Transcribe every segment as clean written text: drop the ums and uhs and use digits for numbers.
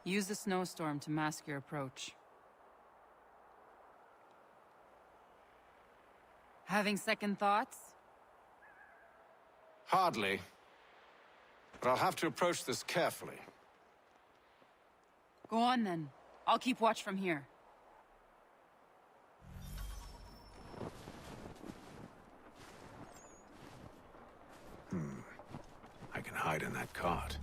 Use the snowstorm to mask your approach. Having second thoughts? Hardly. But I'll have to approach this carefully. Go on then. I'll keep watch from here. I can hide in that cart.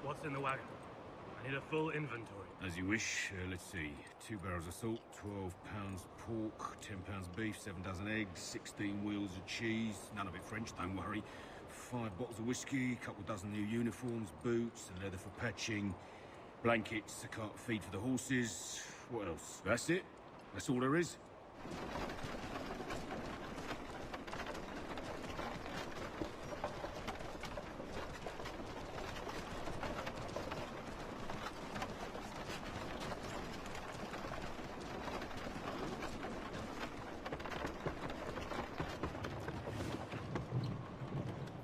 What's in the wagon? I need a full inventory. As you wish. Let's see. 2 barrels of salt, 12 pounds pork, 10 pounds beef, 7 dozen eggs, 16 wheels of cheese. None of it French, don't worry. 5 bottles of whiskey, couple dozen new uniforms, boots, and leather for patching, blankets, a cart feed for the horses. What else? That's it? That's all there is?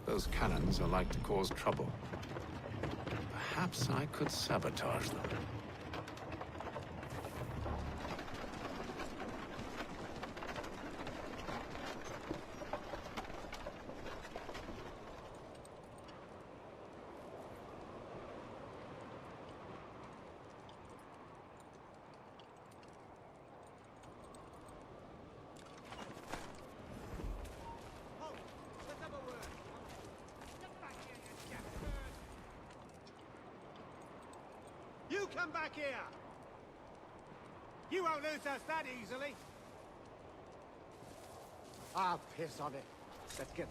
Those cannons are like to cause trouble. Perhaps I could sabotage them. You come back here! You won't lose us that easily! I'll piss on it. Let's get...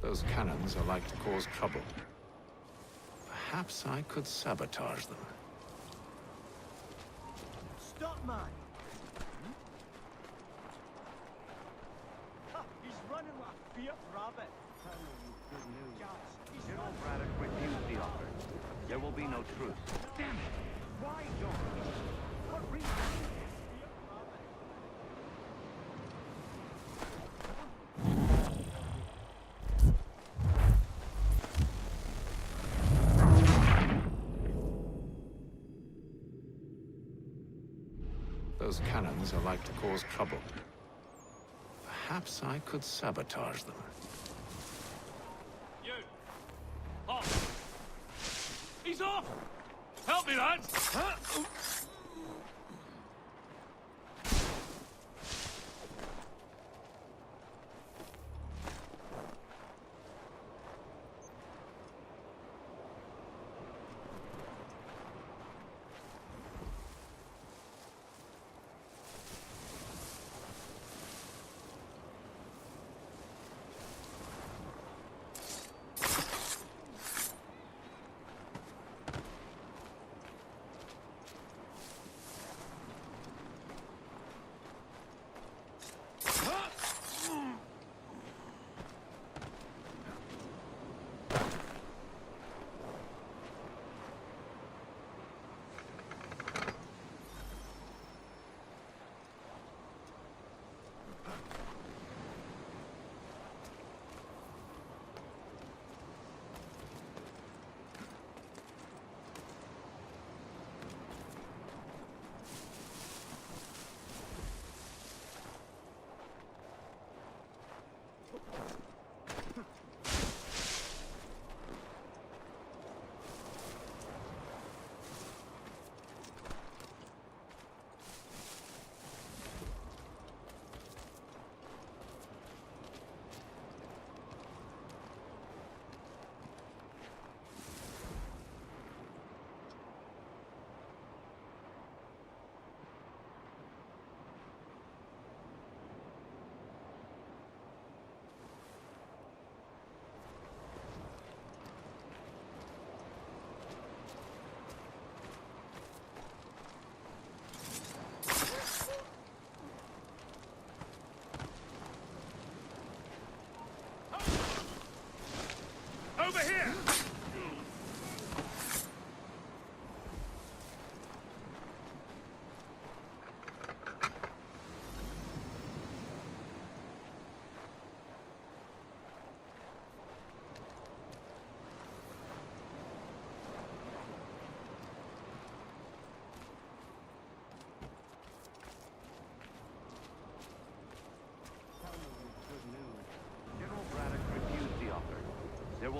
Those cannons are like to cause trouble. Perhaps I could sabotage them. Stop, man! He's running like a fierce rabbit. Good news. General Braddock refused the offer. There will be no truce. Damn it! Why, George? What reason? Those cannons are like to cause trouble. Perhaps I could sabotage them. You! Off! He's off! Help me, lads! Huh?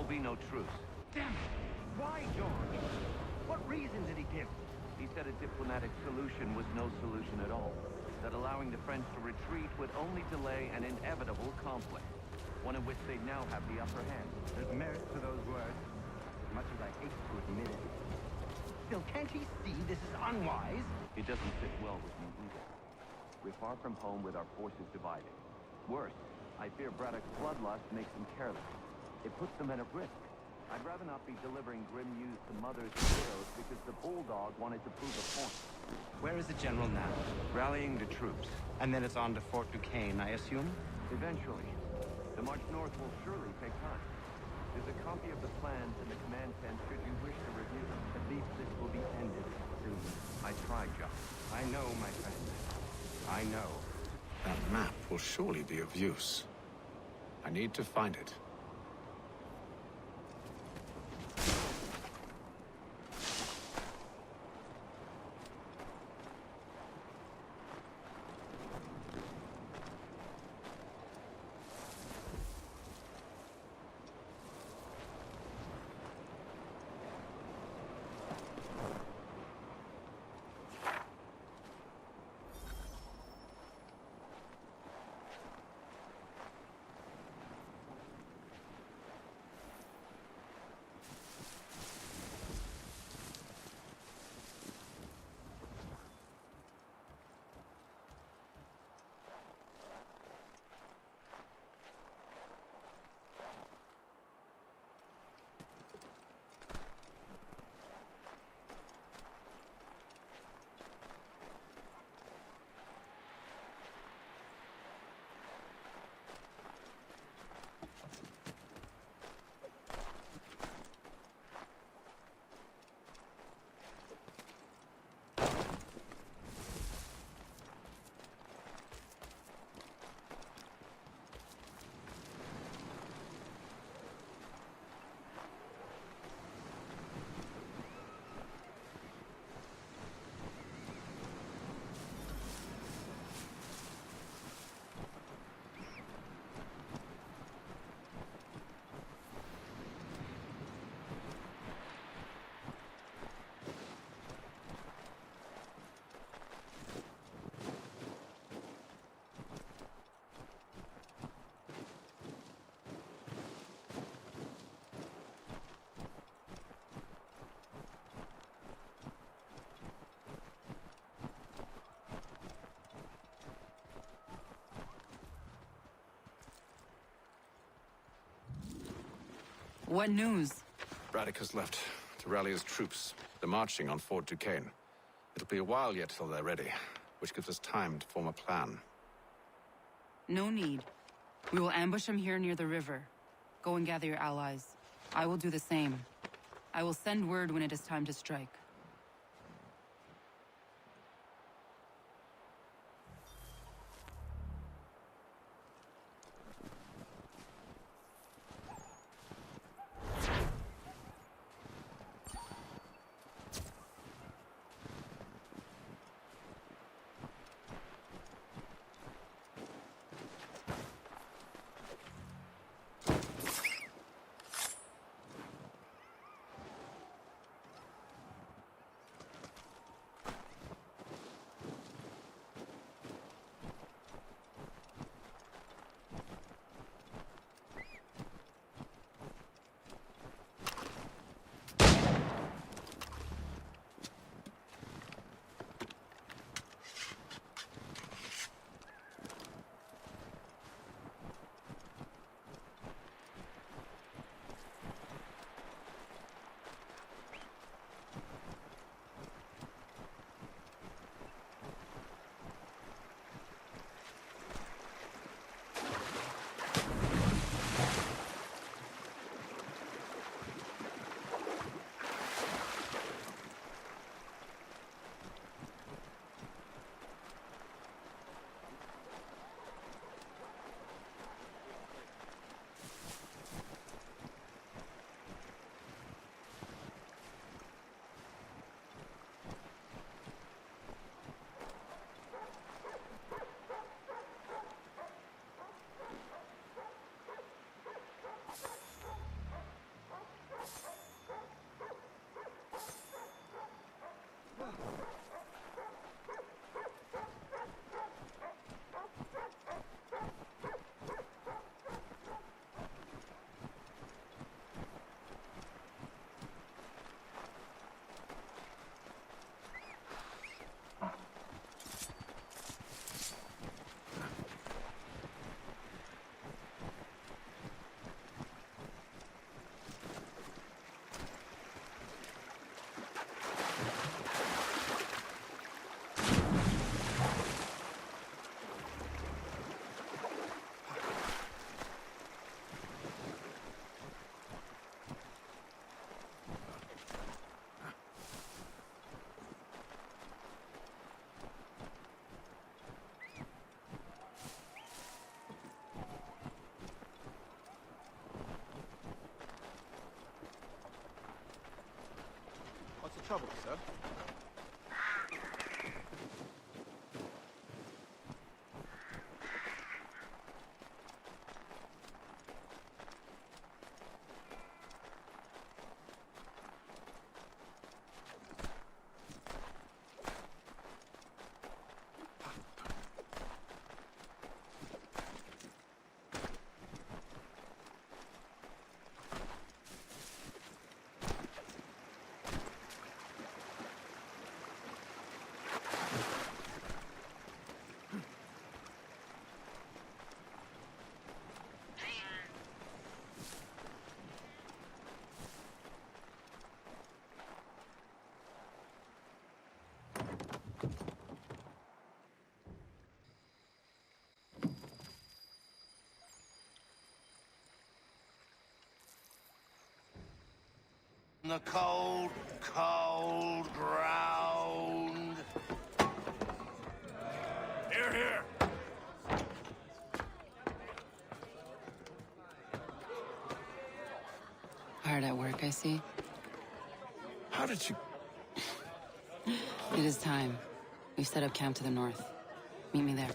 will be no truce. Damn it! Why, George? What reason did he give? He said a diplomatic solution was no solution at all. That allowing the French to retreat would only delay an inevitable conflict, one in which they now have the upper hand. There's merit to those words, as much as I hate to admit it. Still, can't he see this is unwise? It doesn't sit well with me either. We're far from home with our forces divided. Worse, I fear Braddock's bloodlust makes them careless. It puts the men at risk. I'd rather not be delivering grim news to mothers and widows because the Bulldog wanted to prove a point. Where is the general now? Rallying the troops. And then it's on to Fort Duquesne, I assume? Eventually. The march north will surely take time. There's a copy of the plans in the command tent should you wish to review them. At least this will be ended soon. I tried, John. I know, my friend. I know. That map will surely be of use. I need to find it. What news? Braddock has left to rally his troops. They're marching on Fort Duquesne. It'll be a while yet till they're ready, which gives us time to form a plan. No need. We will ambush them here near the river. Go and gather your allies. I will do the same. I will send word when it is time to strike. trouble, sir? The cold, cold ground. Here, here! Hard at work, I see. How did you... It is time. We've set up camp to the north. Meet me there.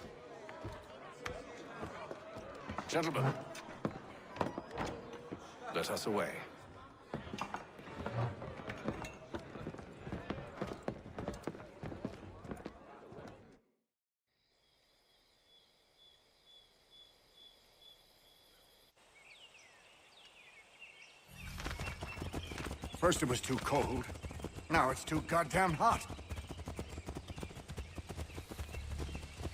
Gentlemen, let us away. First it was too cold. Now it's too goddamn hot.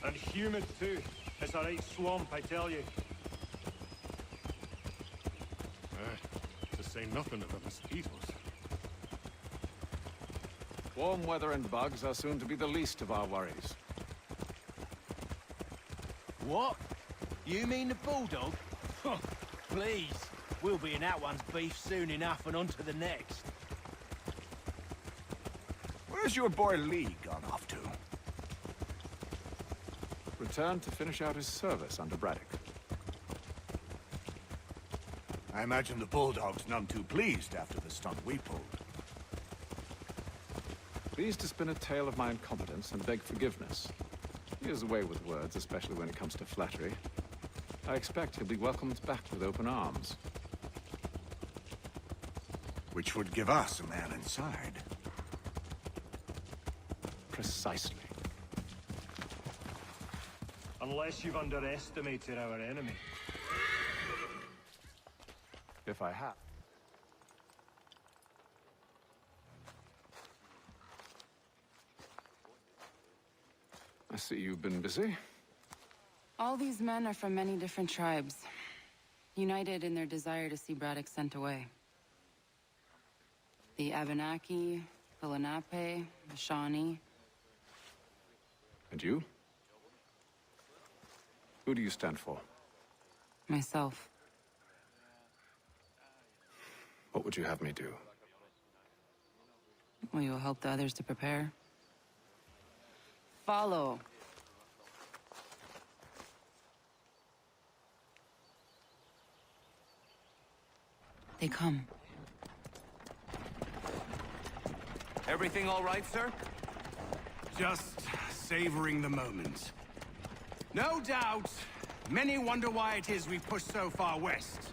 And humid too. It's a right swamp, I tell you. To say nothing of the mosquitoes. Warm weather and bugs are soon to be the least of our worries. What? You mean the bulldog? Please. We'll be in that one's beef soon enough and on to the next. Where's your boy Lee gone off to? Returned to finish out his service under Braddock. I imagine the bulldog's none too pleased after the stunt we pulled. Pleased to spin a tale of my incompetence and beg forgiveness. He has a way with words, especially when it comes to flattery. I expect he'll be welcomed back with open arms. Which would give us a man inside. Precisely. Unless you've underestimated our enemy. If I have. I see you've been busy. All these men are from many different tribes, united in their desire to see Braddock sent away. The Abenaki, the Lenape, the Shawnee. And you? Who do you stand for? Myself. What would you have me do? Well, you'll help the others to prepare. Follow. They come. Everything all right, sir? Just savoring the moment. No doubt, many wonder why it is we've pushed so far west.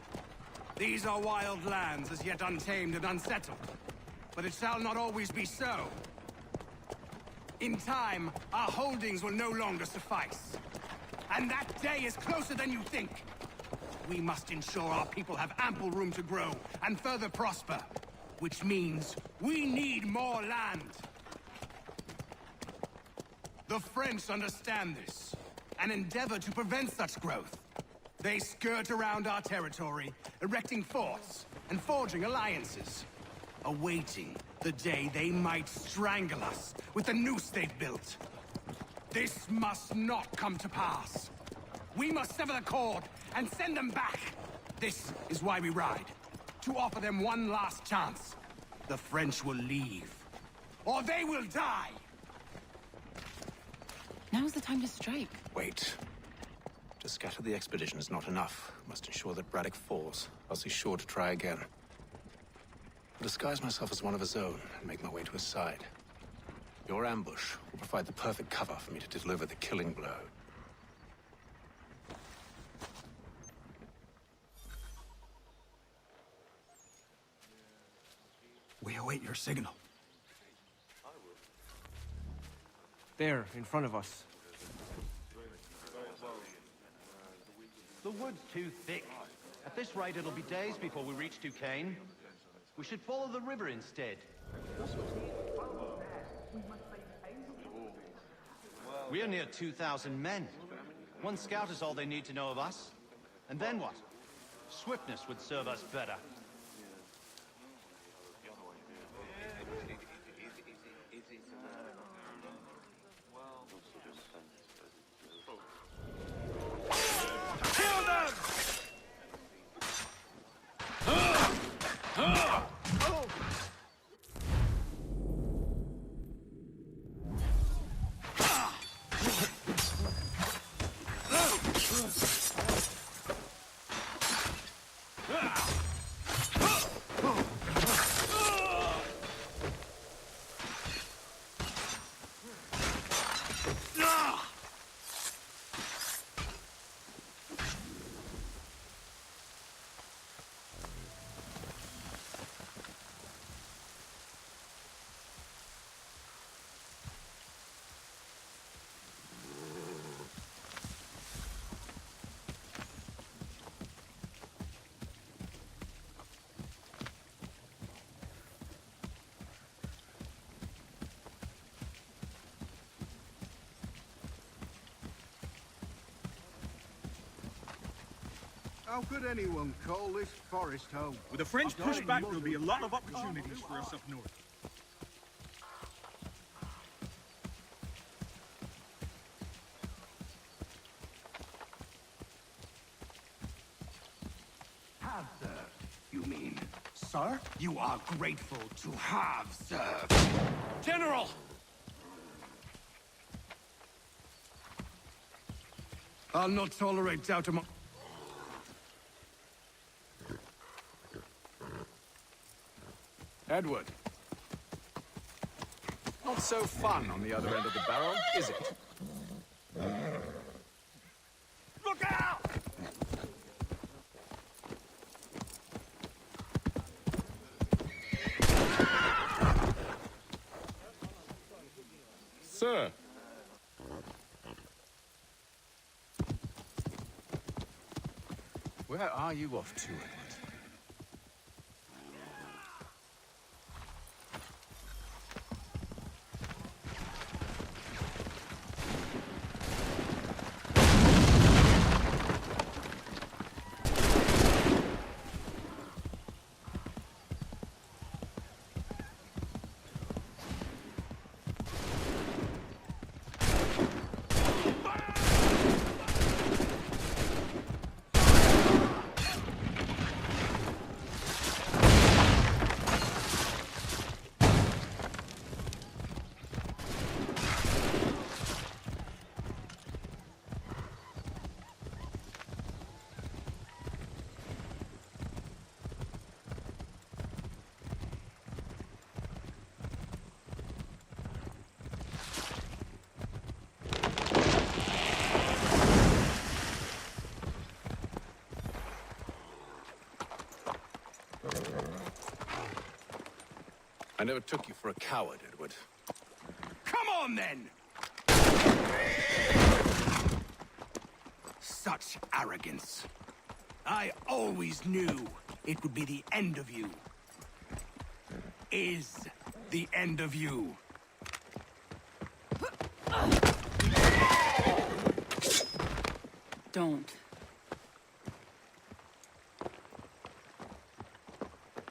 These are wild lands as yet untamed and unsettled. But it shall not always be so. In time, our holdings will no longer suffice. And that day is closer than you think. We must ensure our people have ample room to grow and further prosper. Which means we need more land. The French understand this, and endeavor to prevent such growth. They skirt around our territory, erecting forts and forging alliances, awaiting the day they might strangle us with the noose they've built. This must not come to pass. We must sever the cord and send them back. This is why we ride. To offer them one last chance. The French will leave. Or they will die! Now's the time to strike. Wait. To scatter the expedition is not enough. We must ensure that Braddock falls, else he's sure to try again. disguise myself as one of his own and make my way to his side. Your ambush will provide the perfect cover for me to deliver the killing blow. We await your signal. There, in front of us. The wood's too thick. At this rate, it'll be days before we reach Duquesne. We should follow the river instead. We are near 2,000 men. One scout is all they need to know of us. And then what? Swiftness would serve us better. How could anyone call this forest home? With the French pushback, there'll be a lot of opportunities for us up north. Have served, you mean? Sir? You are grateful to have served. General! I'll not tolerate doubt among... Edward. Not so fun on the other end of the barrel, is it? Look out! Sir. Where are you off to, Edward? I never took you for a coward, Edward. Come on, then! Such arrogance. I always knew it would be the end of you. Is the end of you. Don't.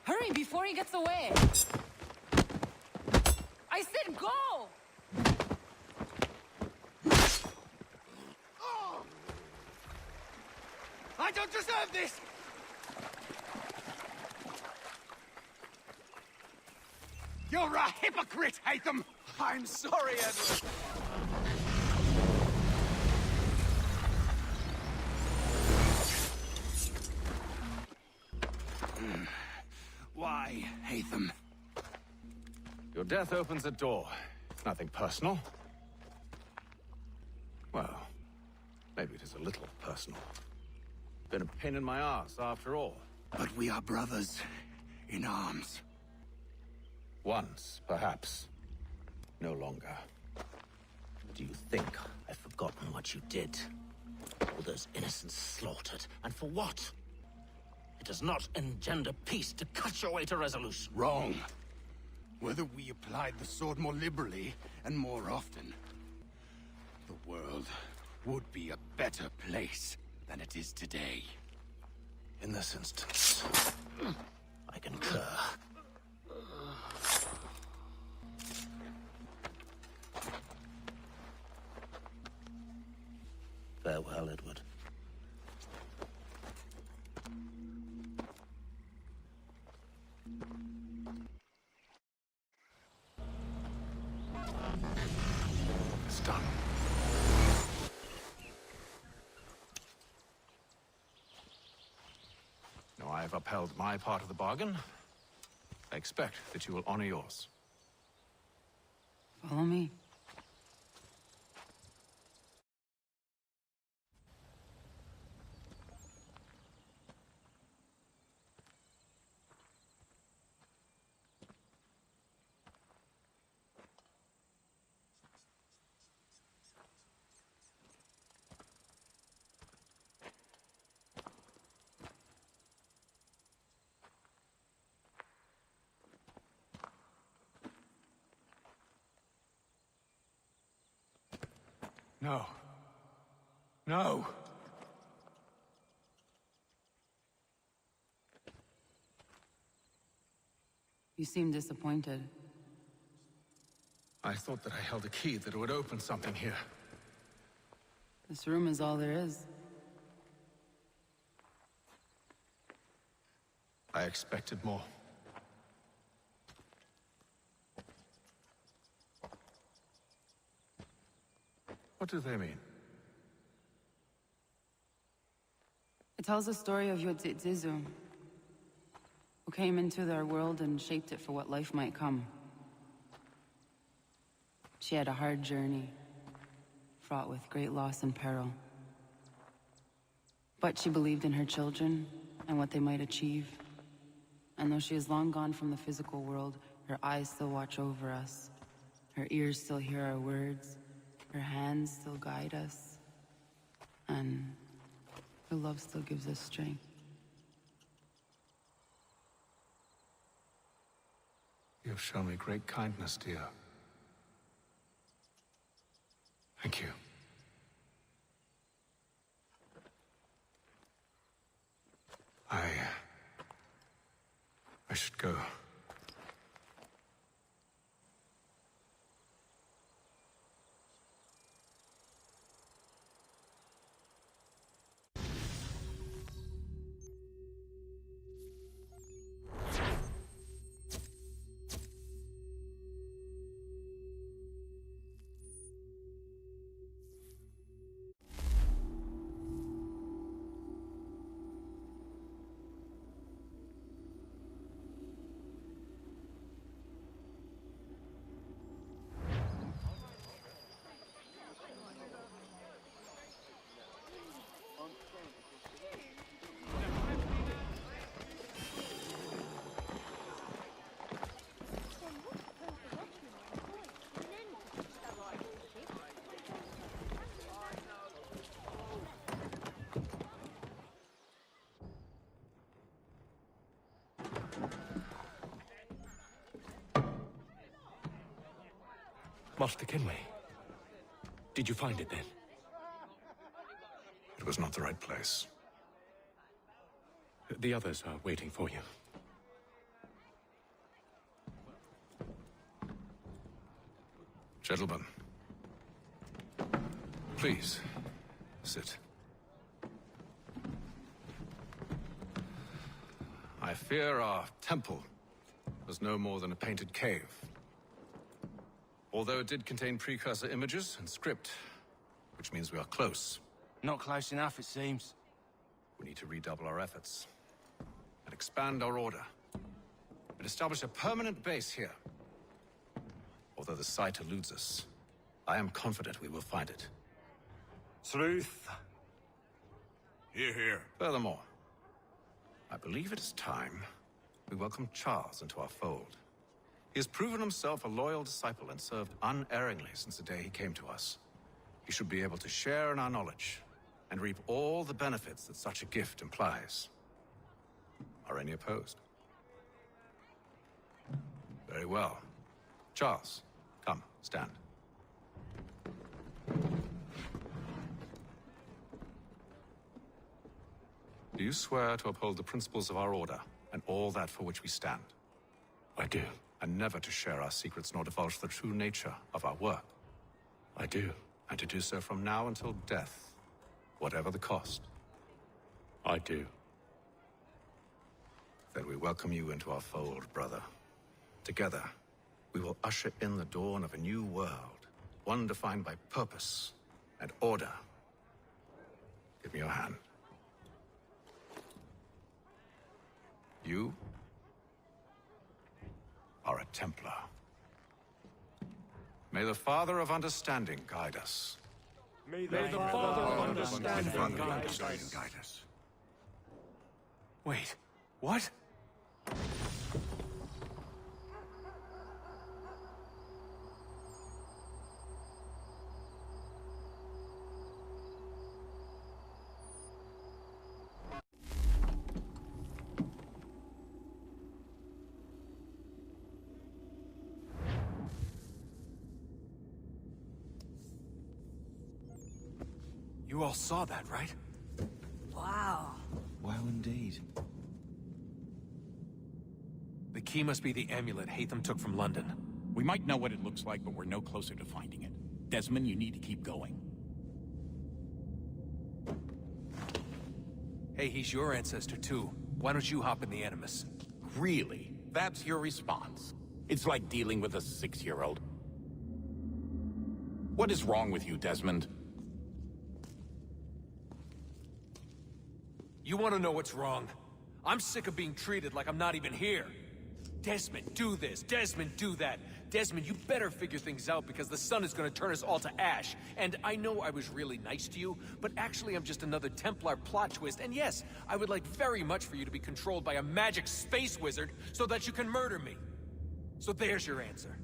Hurry before he gets away! I said go! I don't deserve this! You're a hypocrite, Haytham! I'm sorry, Edward. Why, Haytham? Your death opens a door. It's nothing personal. Well, maybe it is a little personal. Been a pain in my ass, after all. But we are brothers in arms. Once, perhaps. No longer. Do you think I've forgotten what you did? All those innocents slaughtered, and for what? It does not engender peace to cut your way to resolution. Wrong. Whether we applied the sword more liberally and more often, the world would be a better place than it is today. In this instance, I concur. Farewell, Edward. It's done. Now I have upheld my part of the bargain. I expect that you will honor yours. Follow me. No. No! You seem disappointed. I thought that I held a key that would open something here. This room is all there is. I expected more. What do they mean? It tells the story of Yodzizu, who came into their world and shaped it for what life might come. She had a hard journey, fraught with great loss and peril. But she believed in her children and what they might achieve. And though she is long gone from the physical world, her eyes still watch over us. Her ears still hear our words. Her hands still guide us. And her love still gives us strength. You have shown me great kindness, dear. Thank you. I should go. Master Kenway. Did you find it then? It was not the right place. The others are waiting for you. Gentlemen, please, sit. I fear our temple was no more than a painted cave. Although it did contain precursor images and script, which means we are close. Not close enough, it seems. We need to redouble our efforts and expand our order and establish a permanent base here. Although the site eludes us, I am confident we will find it. Truth. Here, here. Furthermore, I believe it is time we welcome Charles into our fold. He has proven himself a loyal disciple and served unerringly since the day he came to us. He should be able to share in our knowledge and reap all the benefits that such a gift implies. Are any opposed? Very well. Charles, come, stand. Do you swear to uphold the principles of our order and all that for which we stand? I do. And never to share our secrets nor divulge the true nature of our work? I do. And to do so from now until death, whatever the cost? I do. Then we welcome you into our fold, brother. Together, we will usher in the dawn of a new world, one defined by purpose and order. Give me your hand. You are a Templar. May the Father of Understanding guide us. May the Father of Understanding guide us. Wait, what? You all saw that, right? Wow. Wow, indeed. The key must be the amulet Hatham took from London. We might know what it looks like, but we're no closer to finding it. Desmond, you need to keep going. Hey, he's your ancestor too. Why don't you hop in the Animus? Really? That's your response? It's like dealing with a 6-year-old. What is wrong with you, Desmond? You want to know what's wrong? I'm sick of being treated like I'm not even here. Desmond, do this. Desmond, do that. Desmond, you better figure things out because the sun is going to turn us all to ash. And I know I was really nice to you, but actually I'm just another Templar plot twist. And yes, I would like very much for you to be controlled by a magic space wizard so that you can murder me. So there's your answer.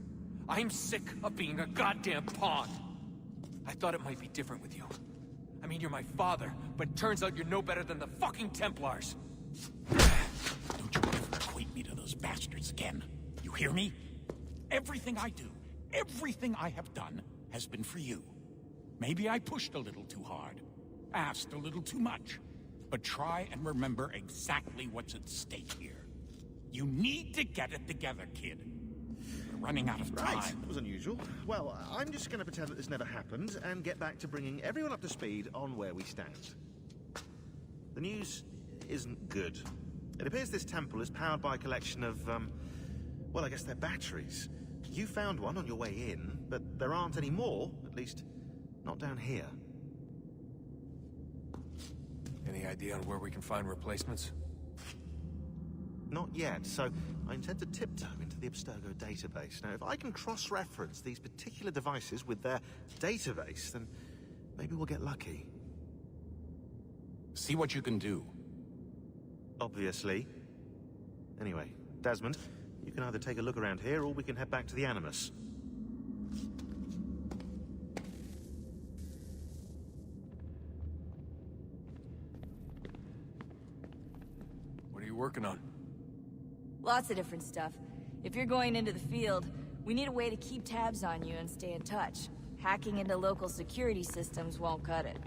I'm sick of being a goddamn pawn. I thought it might be different with you. I mean, you're my father, but turns out you're no better than the fucking Templars. Don't you ever equate me to those bastards again. You hear me? Everything I do, everything I have done, has been for you. Maybe I pushed a little too hard, asked a little too much, but try and remember exactly what's at stake here. You need to get it together, kid. We're running out of time. Right, that was unusual. Well, I'm just going to pretend that this never happened and get back to bringing everyone up to speed on where we stand. The news isn't good. It appears this temple is powered by a collection of, well, I guess they're batteries. You found one on your way in, but there aren't any more, at least not down here. Any idea on where we can find replacements? Not yet, so I intend to tiptoe into the Abstergo database. Now, if I can cross-reference these particular devices with their database, then maybe we'll get lucky. See what you can do. Obviously. Anyway, Desmond, you can either take a look around here, or we can head back to the Animus. What are you working on? Lots of different stuff. If you're going into the field, we need a way to keep tabs on you and stay in touch. Hacking into local security systems won't cut it.